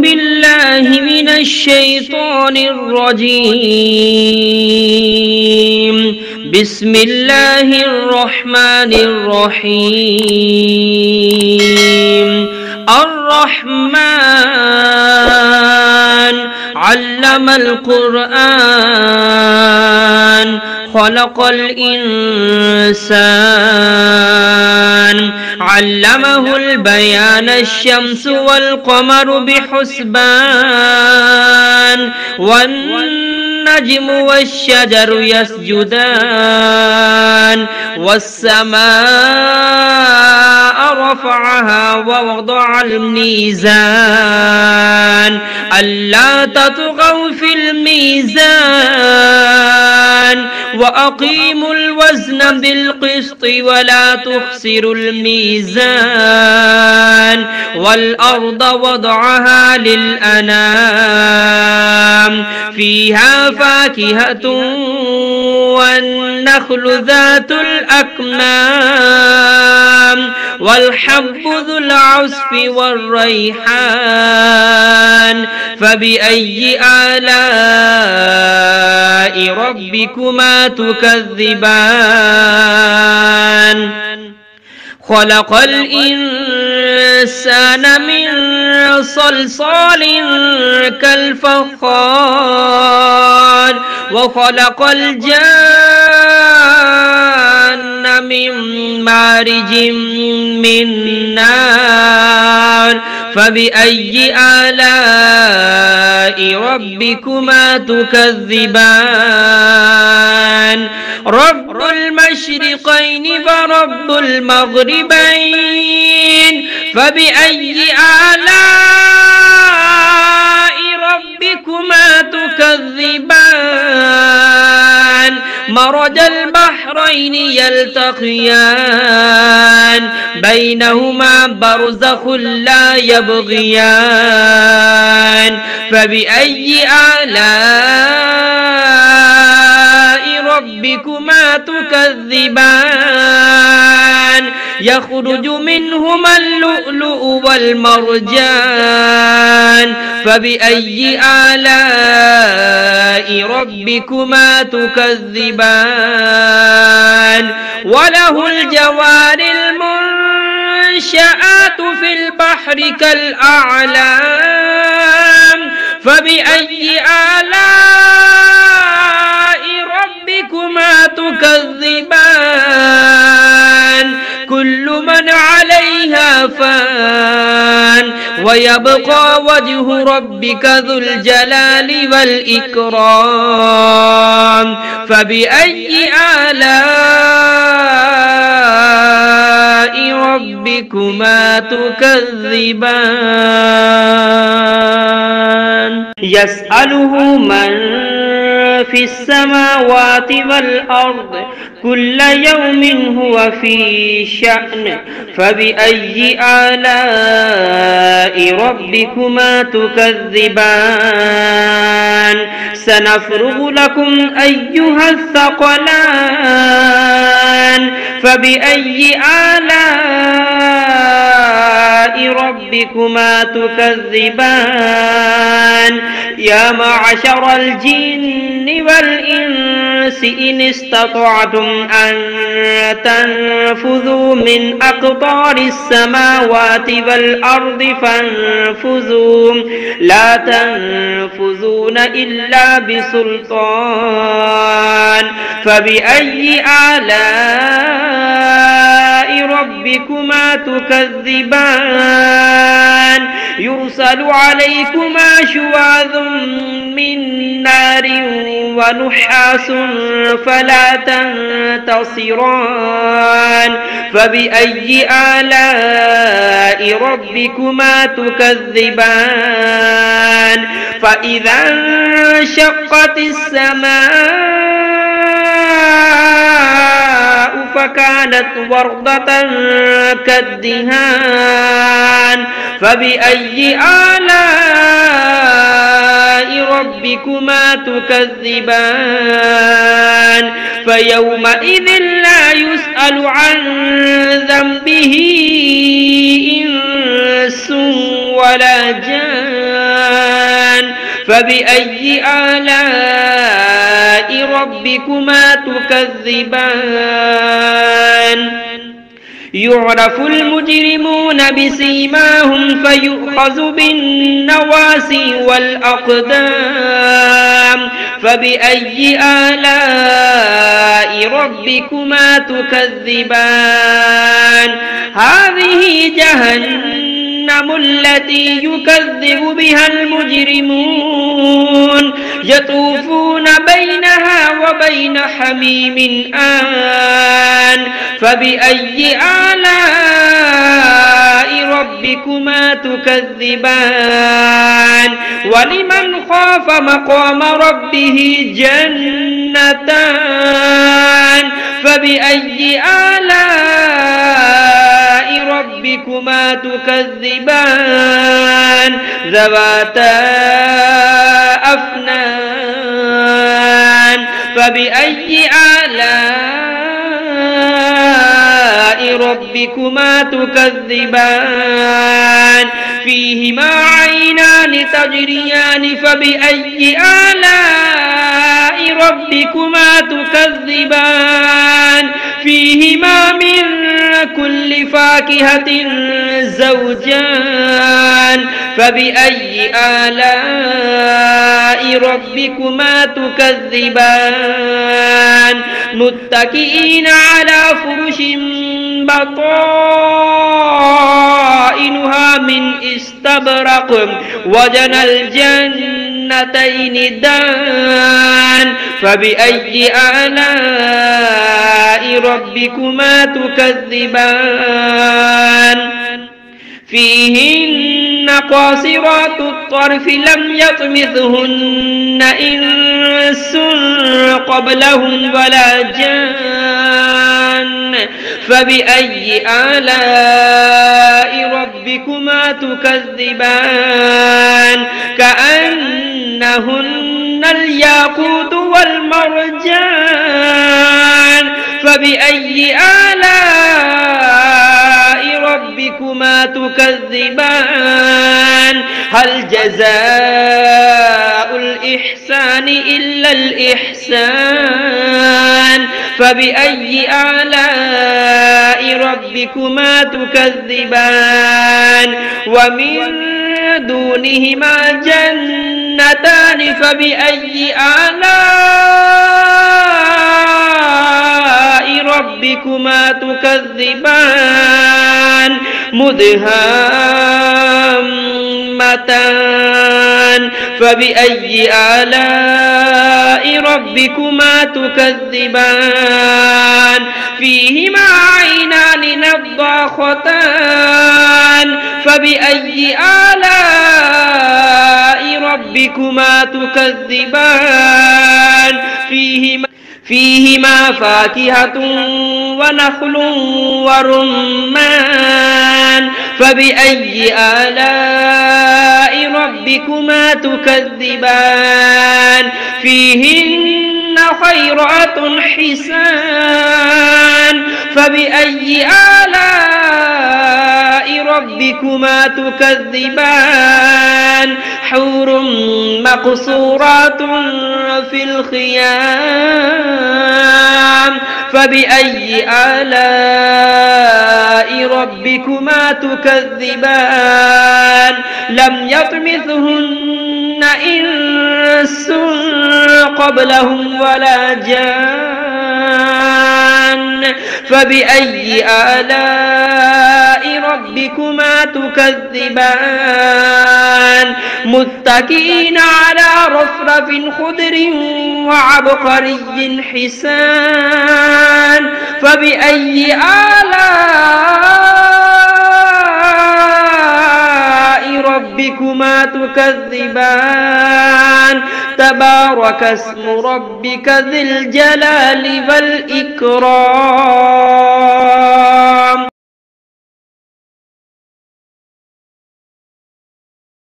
بالله من الشيطان الرجيم. بسم الله الرحمن الرحيم. الرحمن علم القرآن خلق الإنسان علمه البيان الشمس والقمر بحسبان والنجم والشجر يسجدان والسماء رفعها ووضع الميزان ألا تطغوا في الميزان وأقيموا الوزن بالقسط ولا تخسروا الميزان والأرض وضعها للأنام فيها فاكهة والنخل ذات الأكمام والحب ذو العصف والريحان فبأي آلاء ربكما تكذبان خلق الإنسان من صلصال كالفخار وخلق الجان من مارج من نار فبأي آلاء ربكما تكذبان رب المشرقين ورب المغربين فبأي آلاء ربكما تكذبان مرج البحرين يلتقيان بينهما برزخ لا يبغيان فبأي آلاء ربكما تكذبان يخرج منهما اللؤلؤ والمرجان فبأي آلاء ربكما تكذبان وله الجوار المنشآت في البحر كالأعلام فبأي آلاء ربكما تكذبان كل من عليها فان ويبقى وجه ربك ذو الجلال والإكرام فبأي آلاء ربكما تكذبان يسأله من في السماوات والأرض كل يوم هو في شأن فبأي آلاء ربكما تكذبان سنفرغ لكم أيها الثقلان فبأي آلاء ربكما تكذبان يا معشر الجن والإنس إن استطعتم أن تنفذوا من أقطار السماوات والأرض فانفذوا لا تنفذون إلا بسلطان فبأي آلاء ربكما تكذبان يرسل عليكما شواظ من نار ونحاس فلا تنتصران فبأي آلاء ربكما تكذبان فإذا انشقت السماء فكانت وردة كالدهان فبأي آلاء ربكما تكذبان فيومئذ لا يسأل عن ذنبه إنس ولا جان فبأي آلاء ربكما تكذبان يعرف المجرمون بسيماهم فيؤخذ بالنواسي والأقدام فبأي آلاء ربكما تكذبان هذه جهنم التي يكذب بها المجرمون يطوفون بينها وبين حميم آن فبأي آلاء ربكما تكذبان ولمن خاف مقام ربه جنتان فبأي آلاء ربكما تكذبان ذواتا أفنان فبأي آلاء ربكما تكذبان فيهما عينان تجريان فبأي آلاء ربكما تكذبان فيهما من كل فاكهة زوجان فبأي آلاء ربكما تكذبان متكئين على فرش بطائنها من استبرق وجنى الجنتين دان فبأي آلاء ربكما تكذبان فيهن قاصرات الطرف لم يطمثهن إنس قبلهم ولا جان فبأي آلاء ربكما تكذبان كأنهن الياقوت والمرجان فبأي آلاء ربكما تكذبان هل جزاء الإحسان إلا الإحسان فبأي آلاء ربكما تكذبان ومن دونهما جنتان فبأي آلاء ربكما تكذبان مدهامتان فبأي آلاء ربكما تكذبان فيهما عينان نضاختان فبأي آلاء ربكما تكذبان فيهما فاكهة ونخل ورمان فبأي آلاء ربكما تكذبان فيهن خيرات حسان فبأي آلاء ربكما تكذبان حور مقصورات في الخيام فبأي آلاء ربكما تكذبان لم يطمثهن إنس قبلهم ولا جان فبأي آلاء ربكما تكذبان متكئين على رفرف خضر وعبقري حسان فبأي آلاء ربكما تكذبان تبارك اسم ربك ذي الجلال والإكرام